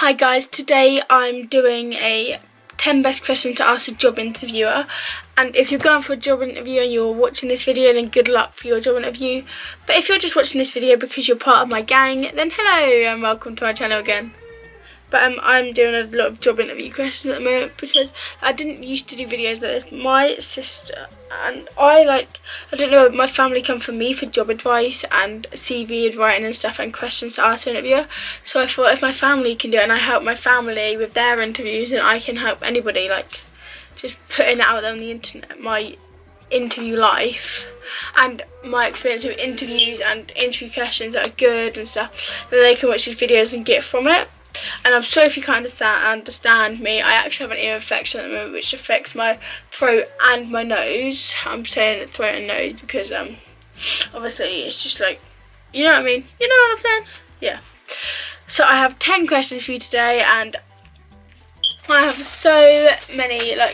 Hi guys, today I'm doing a 10 best questions to ask a job interviewer, and if you're going for a job interview and you're watching this video, then good luck for your job interview. But if you're just watching this video because you're part of my gang, then hello and welcome to my channel again. But I'm doing a lot of job interview questions at the moment because I didn't used to do videos like this. My sister and I don't know, my family come from me for job advice and CV writing and stuff and questions to ask an interviewer. So I thought if my family can do it and I help my family with their interviews, then I can help anybody, like just putting it out there on the internet, my interview life and my experience with interviews and interview questions that are good and stuff, that they can watch these videos and get from it. And I'm sorry if you can't understand me. I actually have an ear infection at the moment which affects my throat and my nose. I'm saying throat and nose because obviously it's just like, you know what I mean? You know what I'm saying? Yeah. So I have 10 questions for you today, and I have so many, I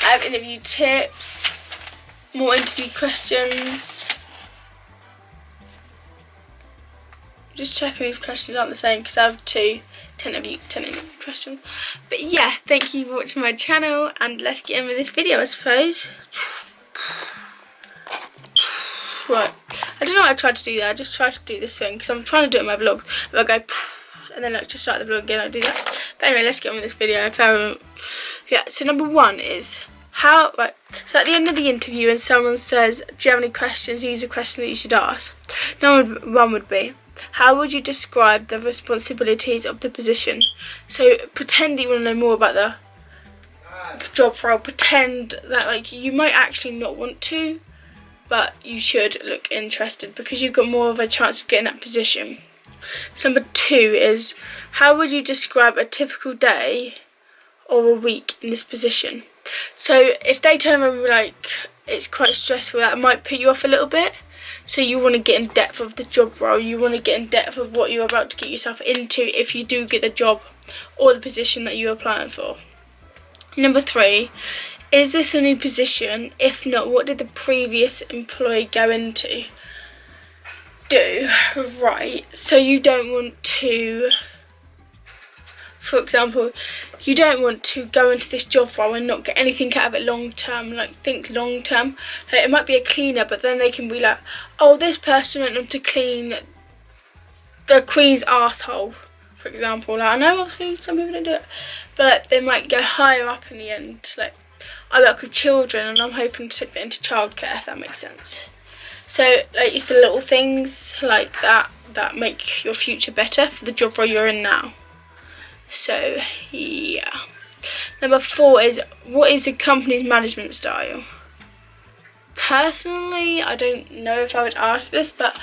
have interview tips, more interview questions. Just checking these questions aren't the same because I have 10 interview questions. But yeah, thank you for watching my channel, and let's get in with this video, I suppose. Right, I don't know why I tried to do that. I just tried to do this thing because I'm trying to do it in my vlog. If I go and then just start the vlog again, I do that. But anyway, let's get on with this video. Yeah, so number one is so at the end of the interview and someone says, do you have any questions? These are questions that you should ask. Number one would be, how would you describe the responsibilities of the position? So pretend that you want to know more about the job role. Pretend that you might actually not want to, but you should look interested because you've got more of a chance of getting that position. So number two is, how would you describe a typical day or a week in this position? So if they tell me it's quite stressful, that might put you off a little bit. So you want to get in depth of the job role. You want to get in depth of what you're about to get yourself into if you do get the job or the position that you're applying for. Number three, is this a new position? If not, what did the previous employee go into? Right, so you don't want to, for example, you don't want to go into this job role and not get anything out of it long term. Think long term. It might be a cleaner, but then they can be like, oh, this person went on to clean the Queen's arsehole, for example. I know obviously some people don't do it, but they might go higher up in the end. I work with children and I'm hoping to take that into childcare, if that makes sense. So it's the little things like that that make your future better for the job role you're in now. So yeah. Number four is, what is the company's management style? Personally, I don't know if I would ask this, but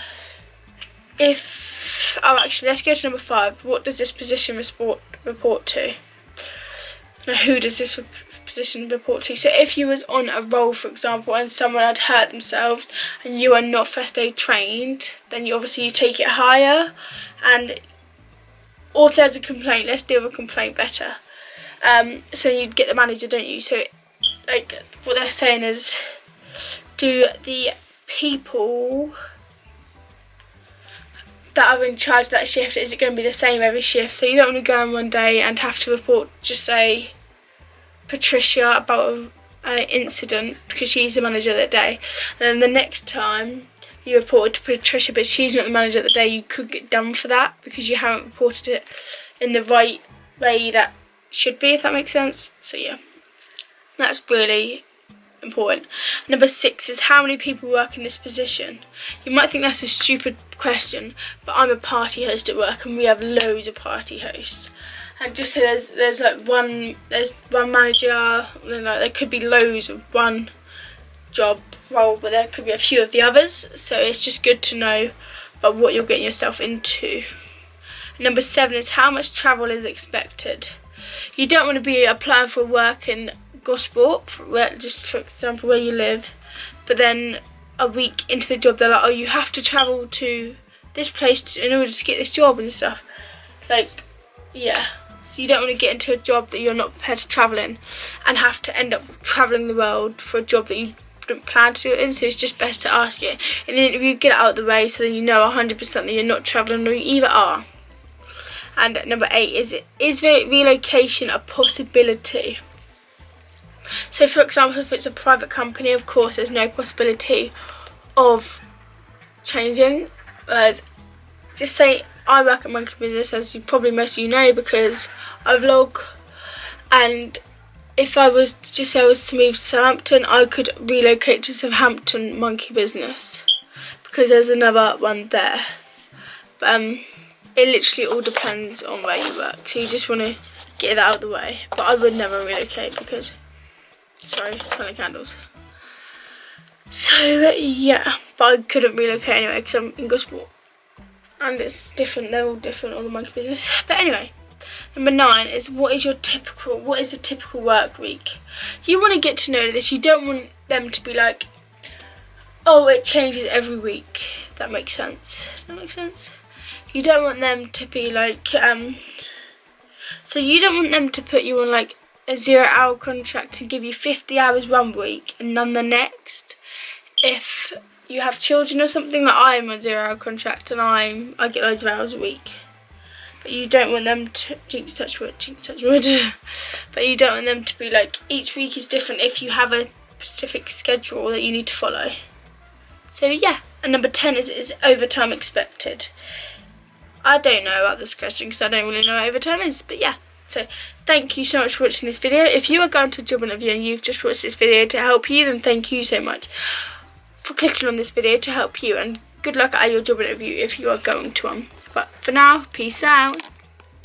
actually let's go to number five. What does this position report to? Now, who does this position report to? So if you was on a role, for example, and someone had hurt themselves and you are not first aid trained, then you obviously take it higher, or if there's a complaint, let's deal with a complaint better. So you'd get the manager, don't you? So what they're saying is, do the people that are in charge of that shift, is it going to be the same every shift? So you don't want to go in one day and have to report, just say, Patricia about an incident because she's the manager that day, and then the next time you reported to Patricia but she's not the manager that day, you could get done for that because you haven't reported it in the right way that should be, if that makes sense. So yeah, that's really important. Number six is, how many people work in this position? You might think that's a stupid question, but I'm a party host at work and we have loads of party hosts. And just so there's one manager, and then there could be loads of one job role, but there could be a few of the others. So it's just good to know about what you're getting yourself into. Number seven is, how much travel is expected? You don't want to be applying for work in Gosport, just for example where you live, but then a week into the job they're like, oh, you have to travel to this place in order to get this job and stuff. Yeah. So you don't want to get into a job that you're not prepared to travel in and have to end up travelling the world for a job that you didn't plan to do it in. So it's just best to ask it in an interview, get it out of the way so then you know 100% that you're not travelling, or you either are. And number 8 is relocation a possibility? So for example, if it's a private company, of course there's no possibility of changing. Just say I work at Monkey Business, as you probably most of you know, because I vlog, and if I was to move to Southampton, I could relocate to Southampton Monkey Business because there's another one there. But it literally all depends on where you work, so you just want to get that out of the way. But I would never relocate because, sorry, smelling candles. So yeah, but I couldn't relocate anyway because I'm in Gosport, and it's different. They're all different, all the Monkey Business. But anyway, number 9 is what is a typical work week? You want to get to know this. You don't want them to be like, oh, it changes every week. That makes sense. You don't want them to be like, so you don't want them to put you on like a 0-hour contract and give you 50 hours one week and none the next. If you have children or something, like I'm on a 0-hour contract and I get loads of hours a week. But you don't want them to, jinx touch wood. But you don't want them to be like, each week is different if you have a specific schedule that you need to follow. So yeah, and number 10 is overtime expected. I don't know about this question because I don't really know what overtime is, but yeah. So thank you so much for watching this video. If you are going to a job interview and you've just watched this video to help you, then thank you so much for clicking on this video to help you, and good luck at your job interview if you are going to one. But for now, peace out.